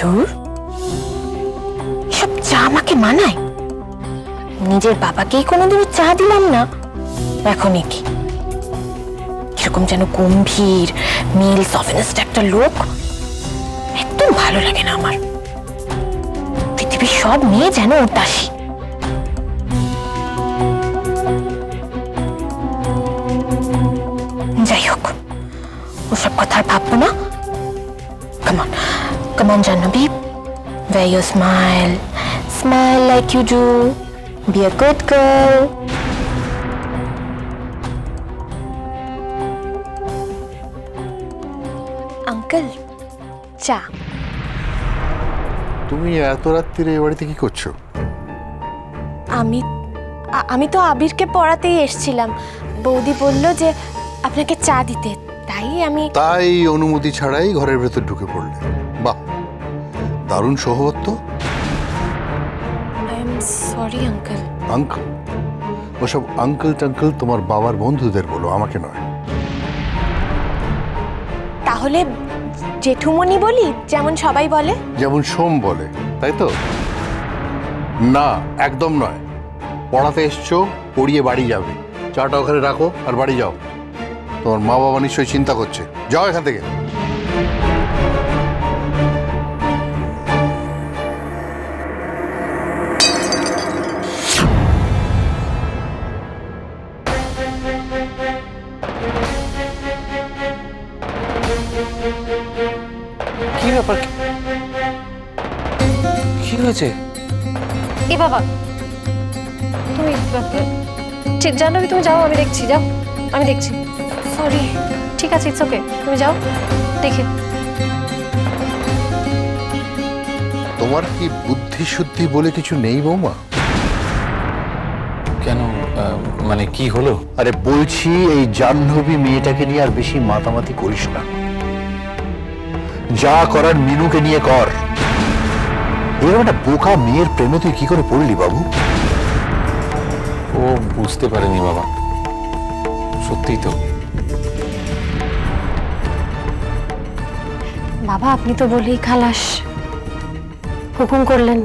ধুর, সব চা আমাকে মানায়? নিজের বাবাকেই কোনোদিন চা দিলাম না, এখনই কি এরকম যেন গম্ভীর মেল সফিনিস্ট একটা লোক একদম ভালো লাগে না আমার। পৃথিবীর সব মেয়ে যেন উদাসী। যাই হোক, ওসব কথা আর ভাববো না। Come on, Janhavi. Wear your smile. Smile like you do. Be a good girl. Uncle, চা। তুমি এত রাত্রিরে এই বাড়িতে কি করছো? আমি তো আবিরকে পড়াতেই এসেছিলাম। বৌদি বলল যে আপনাকে চা দিতে, তাই অনুমতি ছাড়াই ঘরের ভেতর ঢুকে পড়লে। বাহ, দারুণ সহবত। I am sorry uncle. Uncle? ওসব আঙ্কেল টাঙ্কেল তোমার বাবার বন্ধুদের বলো, আমাকে নয়। তাহলে জেঠুমনি বলি, যেমন সবাই বলে? যেমন সোম বলে, তাই তো? না, একদম নয়। পড়াতে এসছো, পড়িয়ে বাড়ি যাবে। চাটা ওখানে রাখো আর বাড়ি যাও। তোমার মা বাবা নিশ্চয়ই চিন্তা করছে। যাও এখান থেকে। কি ব্যাপার, কি হয়েছে? এ বাবা, তুমি জাহ্নবী, তুমি যাও, আমি দেখছি। যাও, আমি দেখছি। সরি। ঠিক আছে, ইটস ওকে, তুমি যাও দেখে। তোমার কি বুদ্ধি শুদ্ধি বলে কিছু নেই বৌমা? কেন, মানে কি হলো? আরে বলছি, এই জাহ্নবী মেয়েটাকে নিয়ে আর বেশি মাতামাতি করিস না। যা করার মিনুকে নিয়ে কর। এরকম একটা বোকা মেয়ের প্রেমে তুই কি করে পড়লি বাবু? ও বুঝতে পারেনি বাবা, সত্যিই তো। বাবা, আপনি তো বলেই খালাস, হুকুম করলেন।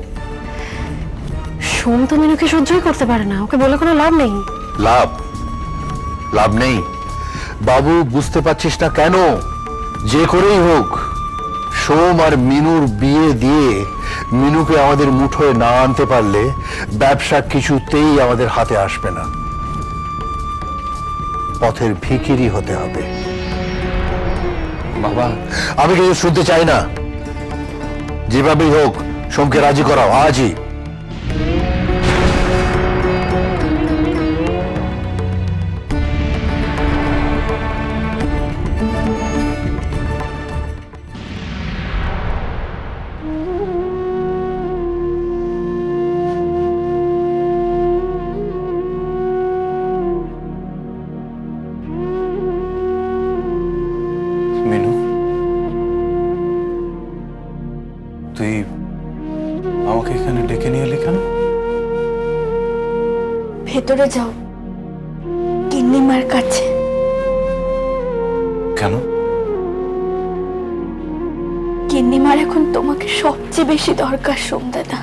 সোম তো মিনুকে সহ্যই করতে পারে না, ওকে বলে কোনো লাভ নেই। লাভ নেই বাবু, বুঝতে পারছিস না কেন? যে করেই হোক, সোম আর মিনুর বিয়ে দিয়ে মিনুকে আমাদের মুঠোয় না আনতে পারলে ব্যবসা কিছুতেই আমাদের হাতে আসবে না। পথের ভিখিরি হতে হবে। বাবা, আমি কিছু শুনতে চাই না। যেভাবেই হোক সোমকে রাজি করাও আজই। মিনু, তুই আমাকে এখানে ডেকে নিয়ে এলি কেন? ভেতরে যাও, গিন্নিমার কাছে। কেন? গিন্নিমার এখন তোমাকে সবচেয়ে বেশি দরকার সোম দাদা।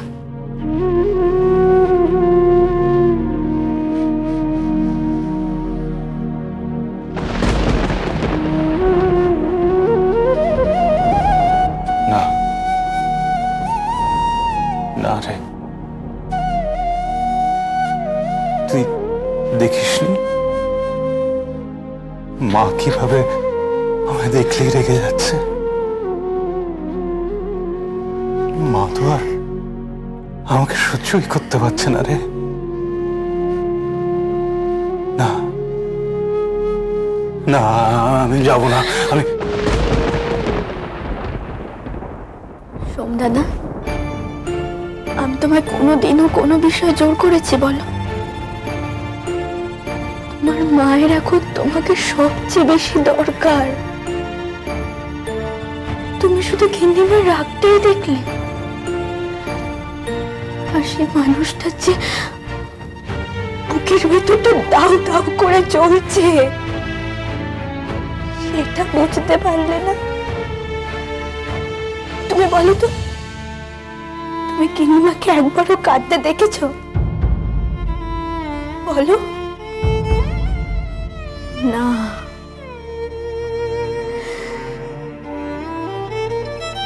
না না রে, তুই দেখিসনি মা কিভাবে আমায় দেখলেই রেগে যাচ্ছে? মা তো আর আমাকে সহ্যই করতে পারছে না রে। না না, আমি যাব না। আমি সোম দাদা, আমি তোমায় কোনোদিনও কোনো বিষয়ে জোর করেছি বলো? তোমার মায়ের এখন তোমাকে সবচেয়ে বেশি দরকার। তুমি শুধু গিন্নিমার রাগটাই দেখলে, আর সেই মানুষটা যে বুকের ভেতরটা দাউ দাউ করে চলছে, সেটা বুঝতে পারলে না? তুমি বলো তো, তুমি গিন্নিমাকে একবারও কাঁদতে দেখেছো? বলো না।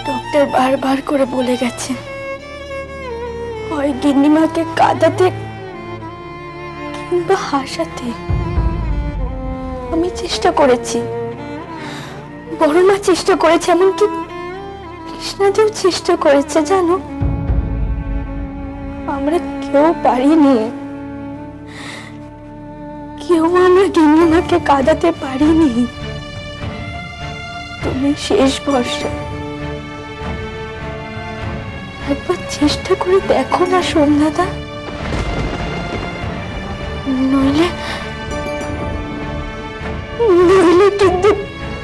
ডক্টর বারবার করে বলে গেছে, হয় গিন্নিমাকে কাঁদাতে কিংবা হাসাতে। আমি চেষ্টা করেছি, বড় মা চেষ্টা করেছে, এমনকি কৃষ্ণাদেও চেষ্টা করেছে, জানো। আমরা কেউ পারিনি, কেউ আমরা গিন্নিমাকে কাঁদাতে পারিনি। তুমি শেষ ভরসা, একবার চেষ্টা করে দেখো না সোমদাদা, নইলে নইলে কিন্তু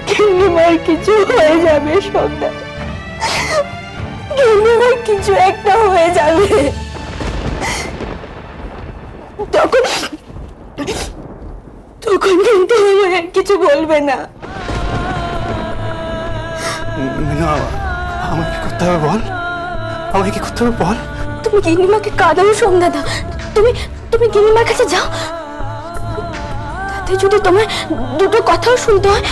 গিন্নিমার কিছু হয়ে যাবে সোমদাদা, গিন্নিমার কিছু একটা হয়ে যাবে। তখন তখন কিন্তু আমায় আর কিছু বলবে না। মিনু, আমাকে কি করতে হবে বল, আমাকে কি করতে হবে বল। তুমি গিন্নিমাকে কাঁদাও সোমদাদা, তুমি তুমি গিন্নিমার কাছে যাও, তাতে যদি তোমায় দুটো কথাও শুনতে হয়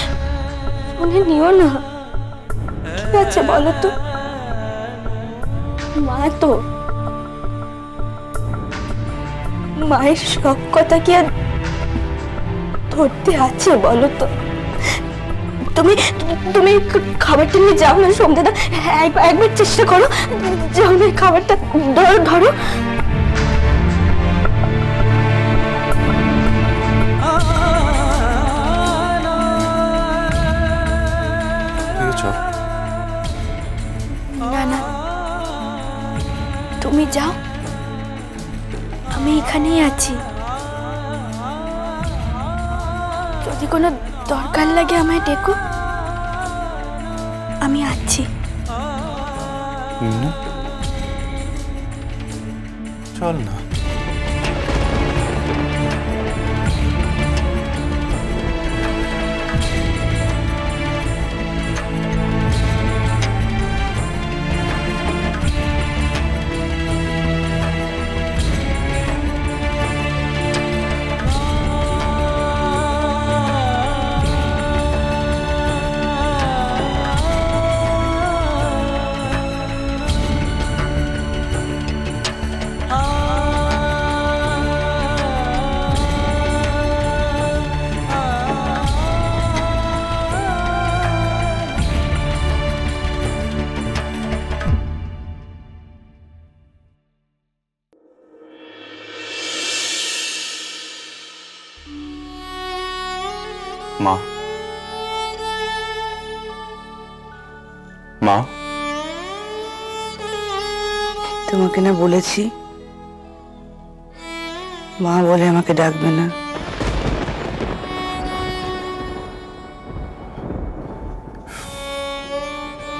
শুনে নিও না। ঠিক আছে বলো তো, মা তো, মায়ের সব কথা কি আর ধরতে আছে বলো তো? তুমি তুমি খাবারটা নিয়ে যাও না সোমদাদা, একবার চেষ্টা করো, যাও না খাবারটা ধরো ধরো। না না, তুমি যাও, আমি এখানেই আছি। যদি কোনো দরকার লাগে আমায় ডেকো, আমি আছি। চল না। মা, মা, তোমাকে না বলেছি মা বলে আমাকে ডাকবে না।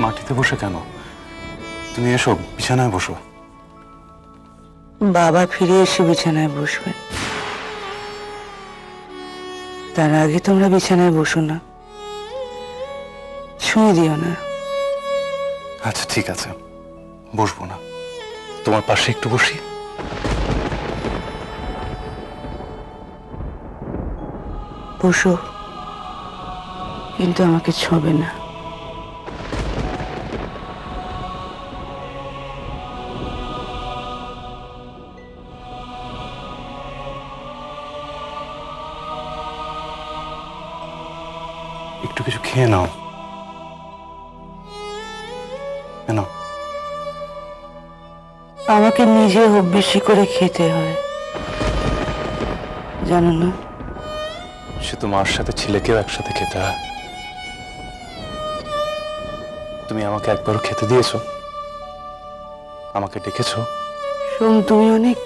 মাটিতে বসে কেন? তুমি এসো, বিছানায় বসো। বাবা ফিরে এসে বিছানায় বসবেন, তার আগে তোমরা বিছানায় বসো না, ছুঁয়ে দিও না। আচ্ছা ঠিক আছে, বসবো না, তোমার পাশে একটু বসি। বসো, কিন্তু আমাকে ছোঁবে না। একটু কিছু খেয়ে নাও। কেন? আমাকে নিজে হোক বেশি করে খেতে হয়, জানো না? সে তো মার সাথে ছেলেকেও একসাথে খেতে হয়। তুমি আমাকে একবারও খেতে দিয়েছো? আমাকে ডেকেছো? সোম, তুমি অনেক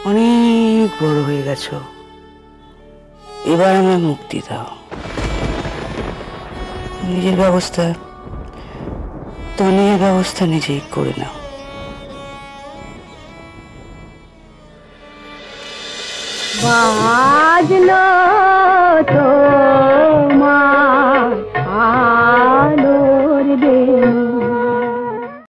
অনেক বড় হয়ে গেছো, এবার আমায় মুক্তি দাও। নিজের ব্যবস্থা, তনিয়ের ব্যবস্থা নিজেই করে নাও। বাজলো তো